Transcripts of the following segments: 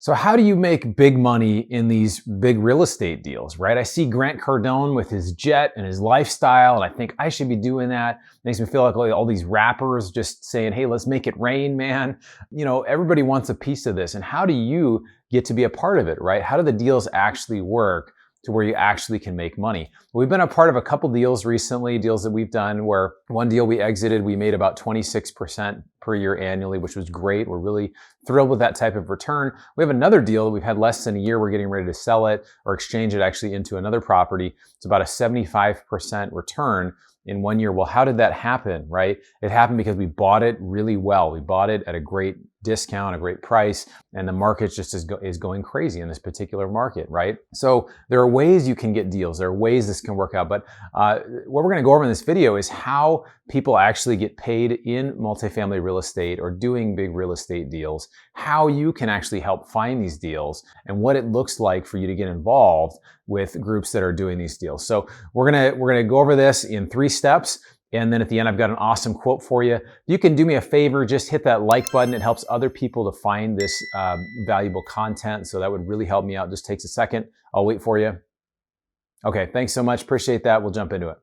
So how do you make big money in these big real estate deals, right? I see Grant Cardone with his jet and his lifestyle, and I think I should be doing that. Makes me feel like all these rappers just saying, hey, let's make it rain, man. Everybody wants a piece of this. And how do you get to be a part of it, right? How do the deals actually work to where you actually can make money? We've been a part of a couple deals recently, deals that we've done where one deal we exited, we made about 26% per year annually, which was great. We're really thrilled with that type of return. We have another deal that we've had less than a year. We're getting ready to sell it or exchange it actually into another property. It's about a 75% return in 1 year. Well, how did that happen, right? It happened because we bought it really well. We bought it at a great discount, a great price, and the market just is going crazy in this particular market, right? So there are ways you can get deals. There are ways this can work out. But what we're going to go over in this video is how people actually get paid in multifamily real estate or doing big real estate deals, how you can actually help find these deals, and what it looks like for you to get involved with groups that are doing these deals. So we're gonna go over this in 3 steps. And then at the end, I've got an awesome quote for you. If you can do me a favor, just hit that like button. It helps other people to find this valuable content. So that would really help me out. Just takes a second. I'll wait for you. Okay, thanks so much. Appreciate that. We'll jump into it.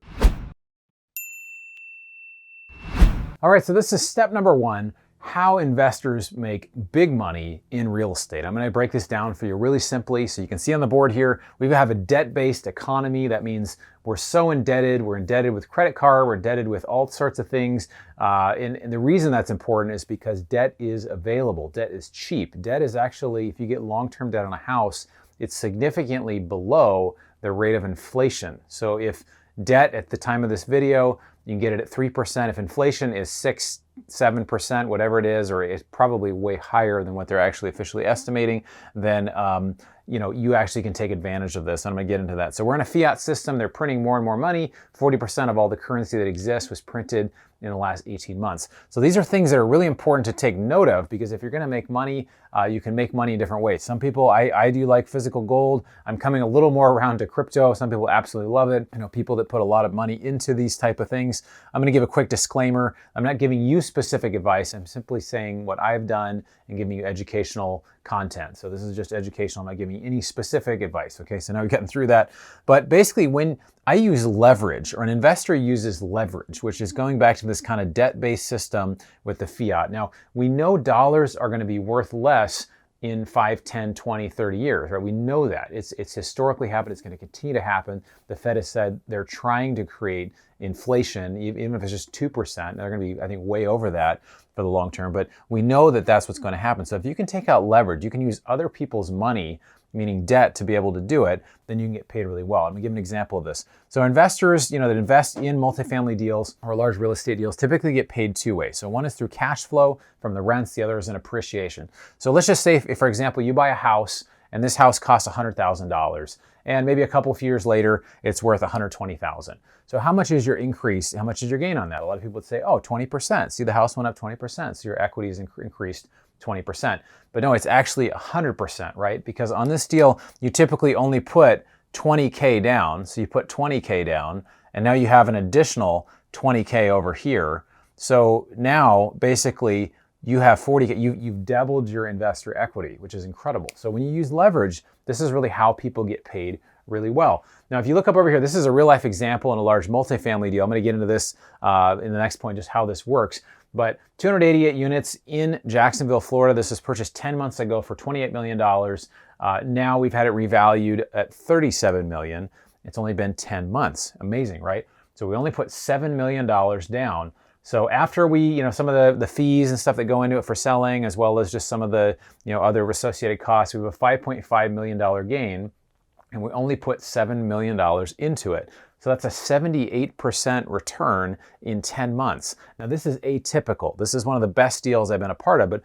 All right, so this is step number 1. How investors make big money in real estate. I'm going to break this down for you really simply so you can see on the board here. We have a debt-based economy. That means we're so indebted. We're indebted with credit card. We're indebted with all sorts of things. And the reason that's important is because debt is available. Debt is cheap. Debt is actually, if you get long-term debt on a house, it's significantly below the rate of inflation. So if debt at the time of this video, you can get it at 3%. If inflation is 6-7%, whatever it is, or it's probably way higher than what they're actually officially estimating, then you actually can take advantage of this. And I'm going to get into that. So we're in a fiat system. They're printing more and more money. 40% of all the currency that exists was printed in the last 18 months. So these are things that are really important to take note of, because if you're going to make money, you can make money in different ways. Some people, I do like physical gold. I'm coming a little more around to crypto. Some people absolutely love it. People that put a lot of money into these type of things. I'm going to give a quick disclaimer. I'm not giving you specific advice. I'm simply saying what I've done and giving you educational content. So this is just educational. I'm not giving you any specific advice. Okay, so now we're getting through that. But basically, when I use leverage, or an investor uses leverage, which is going back to this kind of debt-based system with the fiat. Now, we know dollars are going to be worth less in 5, 10, 20, 30 years, right? We know that. It's historically happened. It's going to continue to happen. The Fed has said they're trying to create inflation, even if it's just 2%. They're going to be, I think, way over that for the long term. But we know that that's what's going to happen. So if you can take out leverage, you can use other people's money, meaning debt, to be able to do it, then you can get paid really well. Let me give an example of this. So investors, that invest in multifamily deals or large real estate deals typically get paid 2 ways. So one is through cash flow from the rents, the other is in appreciation. So let's just say, if, for example, you buy a house and this house costs $100,000, and maybe a couple of years later, it's worth $120,000. So how much is your increase? How much is your gain on that? A lot of people would say, oh, 20%. See, the house went up 20%. So your equity is increased 20%. But no, it's actually 100%, right? Because on this deal, you typically only put 20K down. So you put 20K down, and now you have an additional 20K over here. So now basically you have 40K. You've doubled your investor equity, which is incredible. So when you use leverage, this is really how people get paid really well. Now, if you look up over here, this is a real life example in a large multifamily deal. I'm going to get into this in the next point, just how this works. But 288 units in Jacksonville, Florida. This was purchased 10 months ago for $28 million. Now we've had it revalued at $37 million. It's only been 10 months. Amazing, right? So we only put $7 million down. So after we, some of the fees and stuff that go into it for selling, as well as just some of the, other associated costs, we have a $5.5 million gain, and we only put $7 million into it. So that's a 78% return in 10 months. Now this is atypical. This is one of the best deals I've been a part of, but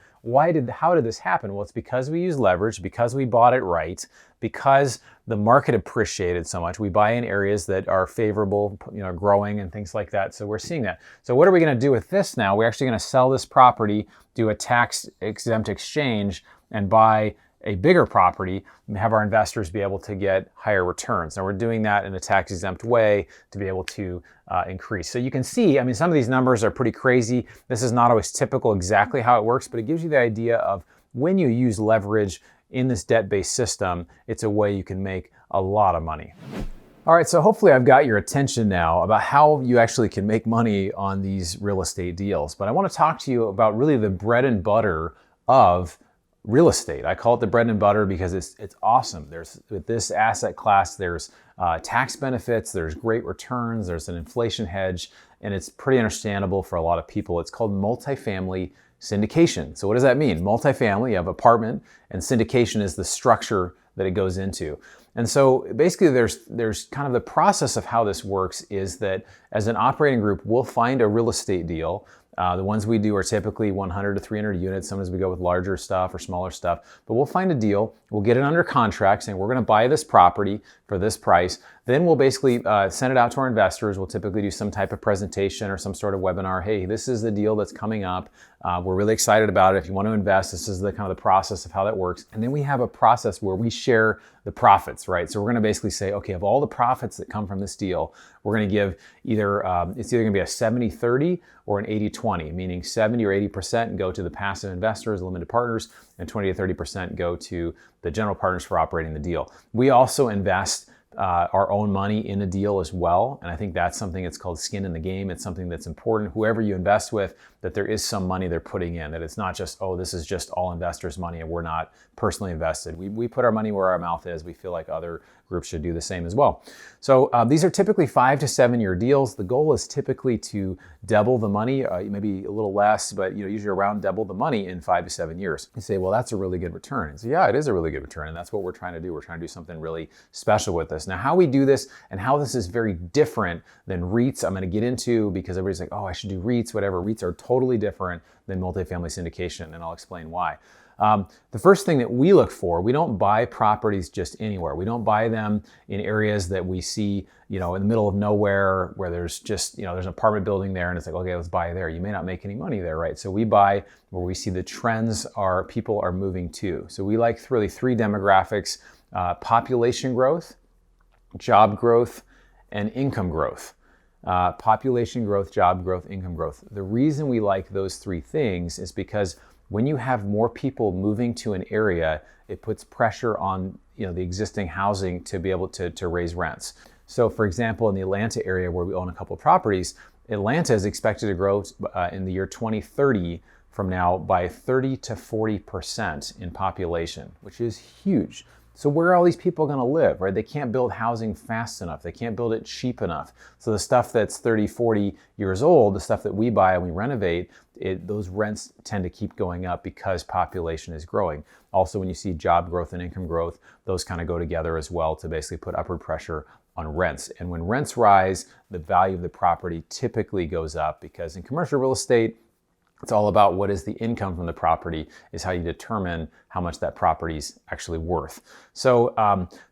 how did this happen? Well, it's because we use leverage, because we bought it right, because the market appreciated so much. We buy in areas that are favorable, growing and things like that. So we're seeing that. So what are we going to do with this now? We're actually going to sell this property, do a tax-exempt exchange, and buy a bigger property and have our investors be able to get higher returns. Now we're doing that in a tax-exempt way to be able to increase. So you can see, some of these numbers are pretty crazy. This is not always typical exactly how it works, but it gives you the idea of when you use leverage, in this debt-based system, it's a way you can make a lot of money. All right, so hopefully I've got your attention now about how you actually can make money on these real estate deals. But I want to talk to you about really the bread and butter of real estate. I call it the bread and butter because it's awesome. With this asset class, there's tax benefits, there's great returns, there's an inflation hedge, and it's pretty understandable for a lot of people. It's called multifamily syndication. So what does that mean? Multifamily, you have apartment, and syndication is the structure that it goes into. And so basically there's kind of the process of how this works is that as an operating group, we'll find a real estate deal. The ones we do are typically 100 to 300 units. Sometimes we go with larger stuff or smaller stuff, but we'll find a deal. We'll get it under contract saying we're going to buy this property for this price. Then we'll basically send it out to our investors. We'll typically do some type of presentation or some sort of webinar. Hey, this is the deal that's coming up. We're really excited about it. If you want to invest, this is the kind of the process of how that works. And then we have a process where we share the profits, right? So we're going to basically say, okay, of all the profits that come from this deal, we're going to give either, it's either going to be a 70-30 or an 80-20, meaning 70 or 80% go to the passive investors, limited partners, and 20 to 30% go to the general partners for operating the deal. We also invest our own money in a deal as well. And I think that's something that's called skin in the game. It's something that's important. Whoever you invest with, that there is some money they're putting in, that it's not just, oh, this is just all investors' money and we're not personally invested. We put our money where our mouth is. We feel like other groups should do the same as well. So these are typically 5 to 7 year deals. The goal is typically to double the money, maybe a little less, but usually around double the money in 5 to 7 years. You say, well, that's a really good return. And so yeah, it is a really good return. And that's what we're trying to do. We're trying to do something really special with this. Now, how we do this and how this is very different than REITs, I'm going to get into because everybody's like, oh, I should do REITs, whatever. REITs are totally different than multifamily syndication, and I'll explain why. The first thing that we look for, we don't buy properties just anywhere. We don't buy them in areas that we see, in the middle of nowhere where there's just, there's an apartment building there and it's like, okay, let's buy there. You may not make any money there, right? So we buy where we see the trends are people are moving to. So we like really 3 demographics, population growth, job growth, and income growth. Population growth, job growth, income growth. The reason we like those 3 things is because when you have more people moving to an area, it puts pressure on the existing housing to be able to raise rents. So for example, in the Atlanta area where we own a couple of properties, Atlanta is expected to grow in the year 2030 from now by 30 to 40% in population, which is huge. So where are all these people going to live, right? They can't build housing fast enough. They can't build it cheap enough. So the stuff that's 30, 40 years old, the stuff that we buy and we renovate, those rents tend to keep going up because population is growing. Also, when you see job growth and income growth, those kind of go together as well to basically put upward pressure on rents. And when rents rise, the value of the property typically goes up because in commercial real estate, it's all about what is the income from the property is how you determine how much that property is actually worth. So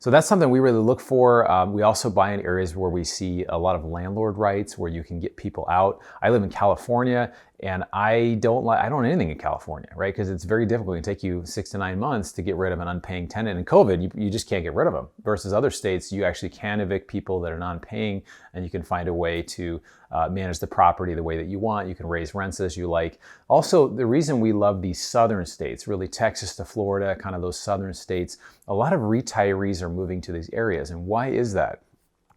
that's something we really look for. We also buy in areas where we see a lot of landlord rights where you can get people out. I live in California and I don't own anything in California, right? Because it's very difficult. It can take you 6 to 9 months to get rid of an unpaying tenant. In COVID, you just can't get rid of them. Versus other states, you actually can evict people that are non-paying and you can find a way to manage the property the way that you want. You can raise rents as you like. Also, the reason we love these southern states, really Texas to Florida, kind of those southern states, a lot of retirees are moving to these areas. And why is that?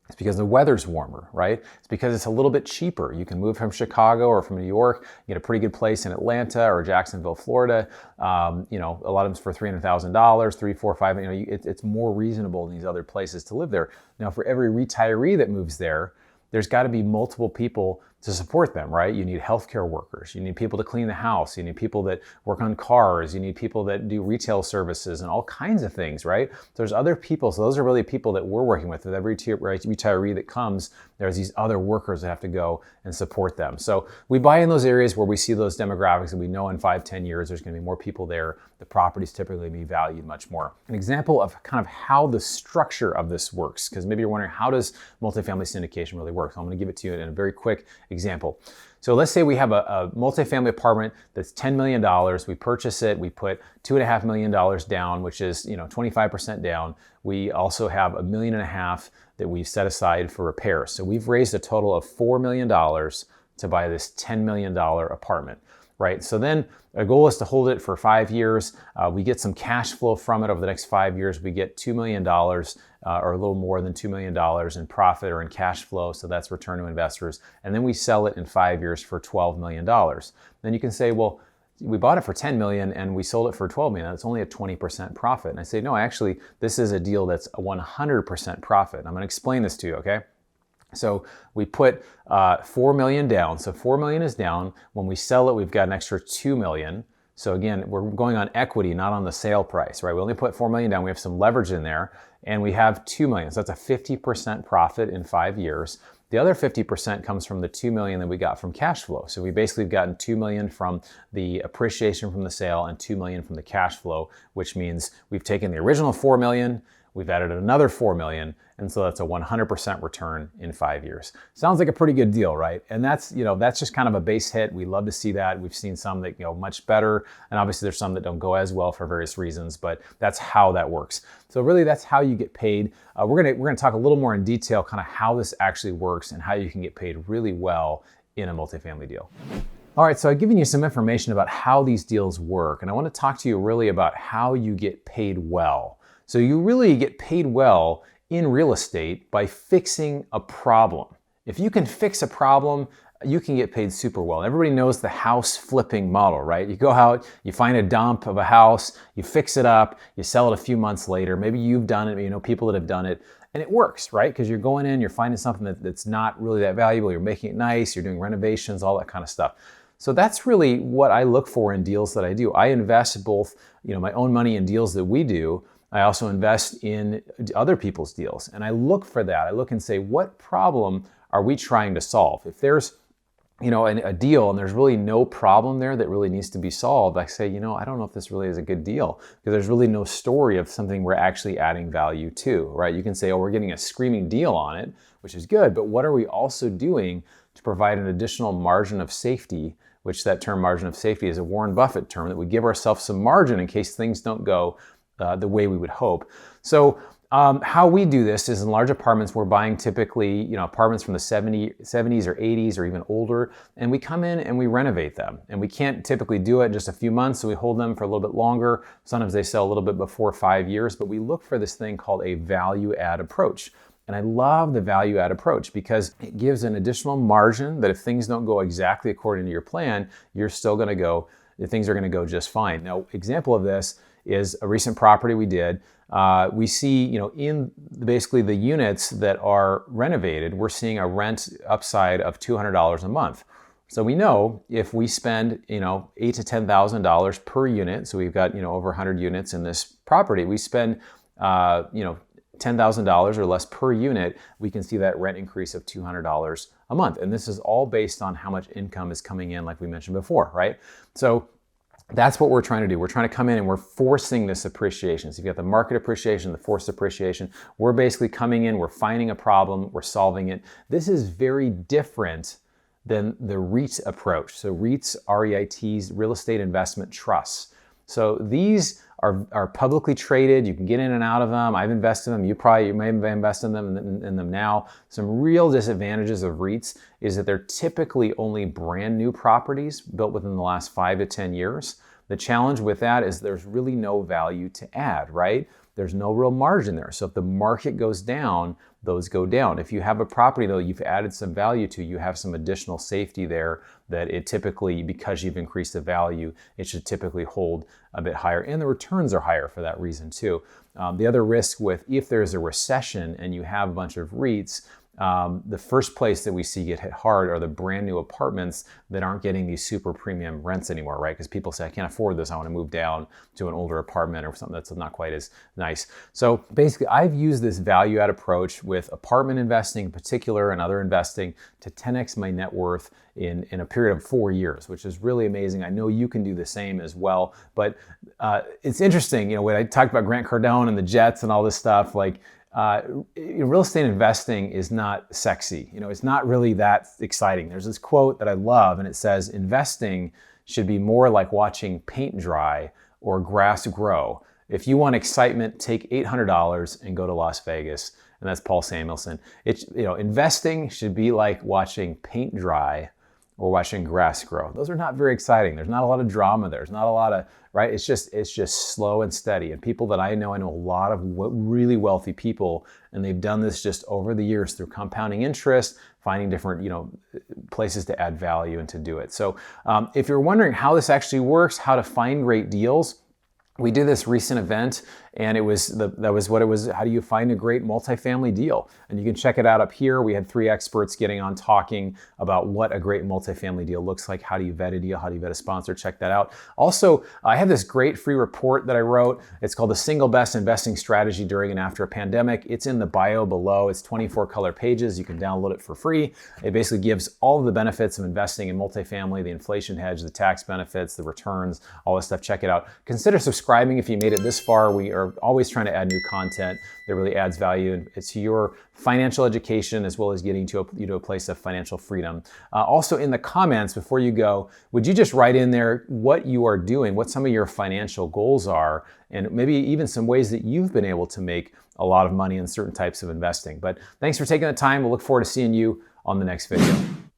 It's because the weather's warmer, right? It's because it's a little bit cheaper. You can move from Chicago or from New York, you get a pretty good place in Atlanta or Jacksonville, Florida. A lot of them's for $300,000, $3, $4, $5. It's more reasonable in these other places to live there. Now, for every retiree that moves there, there's got to be multiple people to support them, right? You need healthcare workers. You need people to clean the house. You need people that work on cars. You need people that do retail services and all kinds of things, right? So there's other people. So those are really people that we're working with. With every retiree that comes, there's these other workers that have to go and support them. So we buy in those areas where we see those demographics and we know in 5, 10 years, there's going to be more people there. The properties typically be valued much more. An example of kind of how the structure of this works, because maybe you're wondering, how does multifamily syndication really work? So I'm going to give it to you in a very quick example. So let's say we have a multifamily apartment that's $10 million. We purchase it. We put $2.5 million down, which is 25% down. We also have $1.5 million that we've set aside for repairs. So we've raised a total of $4 million to buy this $10 million apartment. right? So then our goal is to hold it for 5 years. We get some cash flow from it over the next 5 years. We get $2 million or a little more than $2 million in profit or in cash flow. So that's return to investors. And then we sell it in 5 years for $12 million. Then you can say, well, we bought it for 10 million and we sold it for 12 million. That's only a 20% profit. And I say, no, actually, this is a deal that's a 100% profit. I'm going to explain this to you, okay? So we put 4 million down. So 4 million is down. When we sell it, we've got an extra 2 million. So again, we're going on equity, not on the sale price, right? We only put 4 million down. We have some leverage in there and we have 2 million. So that's a 50% profit in 5 years. The other 50% comes from the 2 million that we got from cash flow. So we basically have gotten 2 million from the appreciation from the sale and 2 million from the cash flow, which means we've taken the original 4 million, we've added another 4 million, and so that's a 100% return in 5 years. Sounds like a pretty good deal, right? And that's just kind of a base hit. We love to see that. We've seen some that go much better, and obviously there's some that don't go as well for various reasons, but that's how that works. So really that's how you get paid. We're gonna talk a little more in detail kind of how this actually works and how you can get paid really well in a multifamily deal. All right, so I've given you some information about how these deals work, and I want to talk to you really about how you get paid well. So you really get paid well in real estate by fixing a problem. If you can fix a problem, you can get paid super well. Everybody knows the house flipping model, right? You go out, you find a dump of a house, you fix it up, you sell it a few months later. Maybe you've done it, you know people that have done it, and it works, right? Because you're going in, you're finding something that's not really that valuable, you're making it nice, you're doing renovations, all that kind of stuff. So that's really what I look for in deals that I do. I invest both, my own money in deals that we do. I also invest in other people's deals, and I look for that. I look and say, what problem are we trying to solve? If there's, a deal and there's really no problem there that really needs to be solved, I say, I don't know if this really is a good deal because there's really no story of something we're actually adding value to, right? You can say, oh, we're getting a screaming deal on it, which is good, but what are we also doing to provide an additional margin of safety, which that term margin of safety is a Warren Buffett term, that we give ourselves some margin in case things don't go the way we would hope. So how we do this is in large apartments, we're buying typically, apartments from the 70s or 80s or even older, and we come in and we renovate them. And we can't typically do it in just a few months, so we hold them for a little bit longer. Sometimes they sell a little bit before 5 years, but we look for this thing called a value add approach. And I love the value add approach because it gives an additional margin that if things don't go exactly according to your plan, things are gonna go just fine. Now, example of this is a recent property we did. We see, in basically the units that are renovated, we're seeing a rent upside of $200 a month. So we know if we spend, $8,000 to $10,000 per unit, so we've got, over 100 units in this property, we spend, $10,000 or less per unit, we can see that rent increase of $200 a month. And this is all based on how much income is coming in, like we mentioned before, right? So that's what we're trying to do. We're trying to come in and we're forcing this appreciation. So you've got the market appreciation, the forced appreciation. We're basically coming in, we're finding a problem, we're solving it. This is very different than the Reits approach. So Reits, R-E-I-T's, real estate investment trusts. So these are publicly traded. You can get in and out of them. I've invested in them. You may have invested in them now. Some real disadvantages of Reits is that they're typically only brand new properties built within the last 5 to 10 years. The challenge with that is there's really no value to add, right? There's no real margin there. So if the market goes down, those go down. If you have a property though you've added some value to, you have some additional safety there that it typically, because you've increased the value, it should typically hold a bit higher. And the returns are higher for that reason too. The other risk with, if there's a recession and you have a bunch of REITs, the first place that we see get hit hard are the brand new apartments that aren't getting these super premium rents anymore, right? Because people say, I can't afford this. I want to move down to an older apartment or something that's not quite as nice. So basically, I've used this value add approach with apartment investing in particular and other investing to 10x my net worth in a period of 4 years, which is really amazing. I know you can do the same as well, but it's interesting, when I talked about Grant Cardone and the Jets and all this stuff, real estate investing is not sexy. It's not really that exciting. There's this quote that I love, and it says, investing should be more like watching paint dry or grass grow. If you want excitement, take $800 and go to Las Vegas. And that's Paul Samuelson. Investing should be like watching paint dry or watching grass grow. Those are not very exciting. There's not a lot of drama there. There's not a lot of, right? It's just slow and steady. And people that I know a lot of really wealthy people, and they've done this just over the years through compounding interest, finding different, places to add value and to do it. So if you're wondering how this actually works, how to find great deals, we did this recent event, and that was what it was. How do you find a great multifamily deal? And you can check it out up here. We had 3 experts getting on talking about what a great multifamily deal looks like. How do you vet a deal? How do you vet a sponsor? Check that out. Also, I have this great free report that I wrote. It's called The Single Best Investing Strategy During and After a Pandemic. It's in the bio below. It's 24 color pages. You can download it for free. It basically gives all of the benefits of investing in multifamily, the inflation hedge, the tax benefits, the returns, all this stuff. Check it out. Consider subscribing if you made it this far. We are always trying to add new content that really adds value to your financial education, as well as getting you to a place of financial freedom. Also, in the comments before you go, would you just write in there what you are doing, what some of your financial goals are, and maybe even some ways that you've been able to make a lot of money in certain types of investing. But thanks for taking the time. We'll look forward to seeing you on the next video.